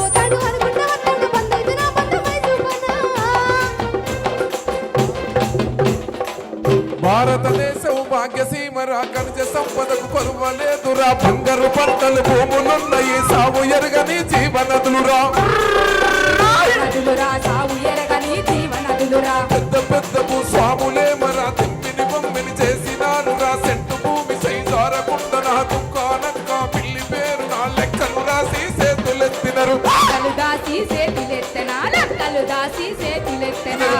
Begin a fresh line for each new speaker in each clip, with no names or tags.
పోతాడు అనుకుంటా అన్నాడు బంధైతే నా బంధమై చూపనా
భారతదేశం భాగ్యసీమరా ఖనిజ సంపదకు కొలువలేదురా బంగారు పంటలు భూములున్నాయి సాగు ఎరగని జీవనదులురా
సాగు ఎరగని జీవనదులురా
పెద్ద పెద్ద భూస్వాములే మరా తిమ్మిని బొమ్మిని చేసినారు రా సెంటు భూమి సైజారకుండా నా దుఃఖానక్క పిల్లి పేరు నా లెక్కలు రాసి చేతులెత్తినరు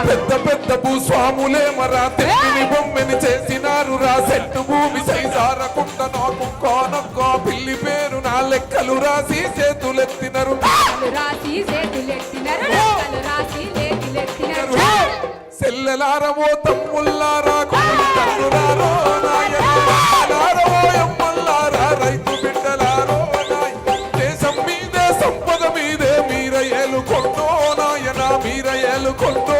పెద్ద పెద్ద భూస్వాములే మరా తిమ్మిని బొమ్మిని చేసినారు రా సెంటు భూమి సైజారకుండా నా దుఃఖానక్క పిల్లి పేరు నా లెక్కలు రాసి చేతులెత్తినరు సెల్లెలారవో తమ్ముల్లారా కొడుకులారో నాయనలారో ఎమ్మల్లారా రైతు బిడ్డలారో నాయ దేశం మీదే సంపద మీదే మీర ఏలుకొండో నాయన మీర ఏలుకొండో